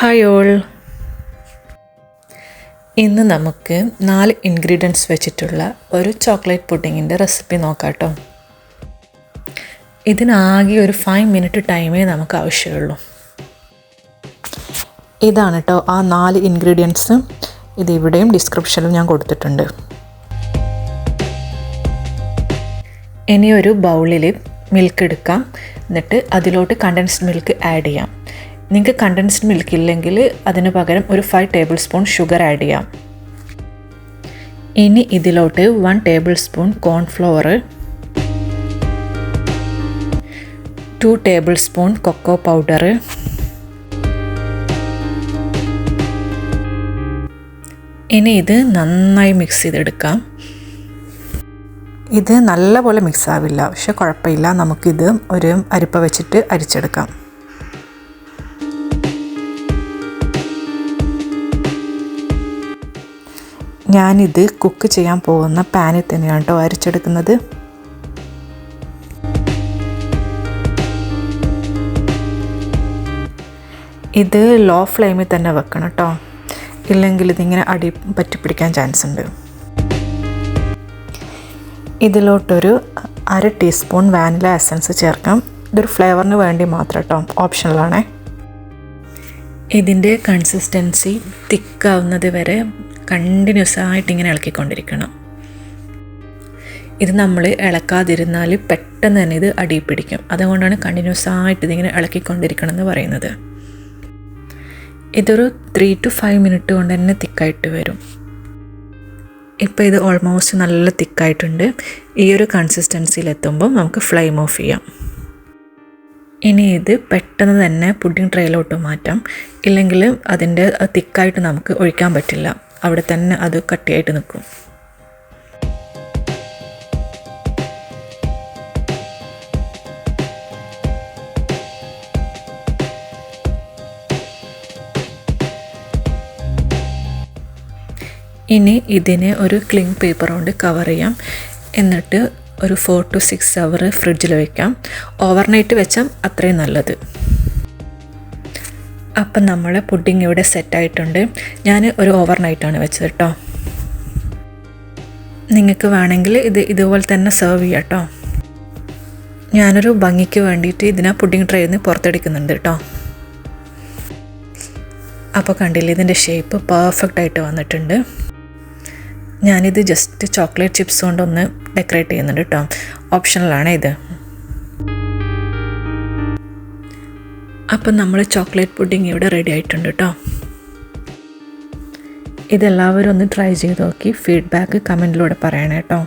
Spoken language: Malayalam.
ഹായ് ഓൾ, ഇന്ന് നമുക്ക് 4 ഇൻഗ്രീഡിയൻസ് വെച്ചിട്ടുള്ള ഒരു ചോക്ലേറ്റ് പുഡിങ്ങിൻ്റെ റെസിപ്പി നോക്കാം കേട്ടോ. ഇതിനാകെ ഒരു 5 മിനിറ്റ് ടൈമേ നമുക്ക് ആവശ്യമുള്ളൂ. ഇതാണ് കേട്ടോ ആ 4 ഇൻഗ്രീഡിയൻസ്. ഇതിവിടെയും ഡിസ്ക്രിപ്ഷനിലും ഞാൻ കൊടുത്തിട്ടുണ്ട്. ഇനി ഒരു ബൗളിൽ മിൽക്ക് എടുക്കാം. എന്നിട്ട് അതിലോട്ട് കണ്ടൻസ്ഡ് മിൽക്ക് ആഡ് ചെയ്യാം. നിങ്ങൾക്ക് കണ്ടൻസ്ഡ് മിൽക്ക് ഇല്ലെങ്കിൽ അതിന് പകരം ഒരു 5 ടേബിൾ സ്പൂൺ ഷുഗർ ആഡ് ചെയ്യാം. ഇനി ഇതിലോട്ട് 1 tablespoon cornflour, 2 tablespoon cocoa powder, ഇനി ഇത് നന്നായി മിക്സ് ചെയ്തെടുക്കാം. ഇത് നല്ലപോലെ മിക്സ് ആവില്ല, പക്ഷെ കുഴപ്പമില്ല. നമുക്കിത് ഒരു അരിപ്പ വെച്ചിട്ട് അരിച്ചെടുക്കാം. ഞാനിത് കുക്ക് ചെയ്യാൻ പോകുന്ന പാനിൽ തന്നെയാണ് കേട്ടോ അരിച്ചെടുക്കുന്നത്. ഇത് ലോ ഫ്ലെയിമിൽ തന്നെ വെക്കണം കേട്ടോ, ഇല്ലെങ്കിൽ ഇതിങ്ങനെ അടി പറ്റിപ്പിടിക്കാൻ ചാൻസ് ഉണ്ട്. ഇതിലോട്ടൊരു 1/2 ടീസ്പൂൺ വാനില എസൻസ് ചേർക്കാം. ഇതൊരു ഫ്ലേവറിന് വേണ്ടി മാത്രം കേട്ടോ, ഓപ്ഷണലാണേ. ഇതിൻ്റെ കൺസിസ്റ്റൻസി തിക്കാവുന്നത് വരെ കണ്ടിന്യൂസ് ആയിട്ട് ഇങ്ങനെ ഇളക്കിക്കൊണ്ടിരിക്കണം. ഇത് നമ്മൾ ഇളക്കാതിരുന്നാൽ പെട്ടെന്ന് തന്നെ ഇത് അടി പിടിക്കും. അതുകൊണ്ടാണ് കണ്ടിന്യൂസ് ആയിട്ട് ഇതിങ്ങനെ ഇളക്കിക്കൊണ്ടിരിക്കണം എന്ന് പറയുന്നത്. ഇതൊരു 3 to 5 മിനിറ്റ് കൊണ്ട് തന്നെ തിക്കായിട്ട് വരും. ഇപ്പോൾ ഇത് ഓൾമോസ്റ്റ് നല്ല തിക്കായിട്ടുണ്ട്. ഈ ഒരു കൺസിസ്റ്റൻസിയിലെത്തുമ്പോൾ നമുക്ക് ഫ്ലെയിം ഓഫ് ചെയ്യാം. ഇനി ഇത് പെട്ടെന്ന് തന്നെ പുഡിംഗ് ട്രേയിലോട്ട് മാറ്റാം, ഇല്ലെങ്കിൽ അതിൻ്റെ തിക്കായിട്ട് നമുക്ക് ഒഴിക്കാൻ പറ്റില്ല. അവിടെ തന്നെ അത് കട്ടിയായിട്ട് നിൽക്കും. ഇനി ഇതിനെ ഒരു ക്ലിങ് പേപ്പർ കൊണ്ട് കവർ ചെയ്യാം. എന്നിട്ട് ഒരു 4 to 6 അവർ ഫ്രിഡ്ജിൽ വയ്ക്കാം. ഓവർനൈറ്റ് വെച്ചാൽ അത്രയും നല്ലത്. അപ്പം നമ്മളെ പുഡിങ് ഇവിടെ സെറ്റായിട്ടുണ്ട്. ഞാൻ ഒരു ഓവർനൈറ്റാണ് വെച്ചത് കേട്ടോ. നിങ്ങൾക്ക് വേണമെങ്കിൽ ഇതുപോലെ തന്നെ സെർവ് ചെയ്യാം കേട്ടോ. ഞാനൊരു ഭംഗിക്ക് വേണ്ടിയിട്ട് ഇതിനെ പുഡിങ് ട്രേയിൽ നിന്ന് പുറത്തെടുക്കുന്നുണ്ട് കേട്ടോ. അപ്പോൾ കണ്ടില്ലേ, ഇതിൻ്റെ ഷേപ്പ് പെർഫെക്റ്റായിട്ട് വന്നിട്ടുണ്ട്. ഞാനിത് ജസ്റ്റ് ചോക്ലേറ്റ് ചിപ്സ് കൊണ്ടൊന്ന് ഡെക്കറേറ്റ് ചെയ്യുന്നുണ്ട് കേട്ടോ, ഓപ്ഷണലാണ് ഇത്. അപ്പം നമ്മൾ ചോക്ലേറ്റ് പുഡിങ് ഇവിടെ റെഡി ആയിട്ടുണ്ട് കേട്ടോ. ഇതെല്ലാവരും ഒന്ന് ട്രൈ ചെയ്ത് നോക്കി ഫീഡ്ബാക്ക് കമൻറ്റിലൂടെ പറയണേ കേട്ടോ.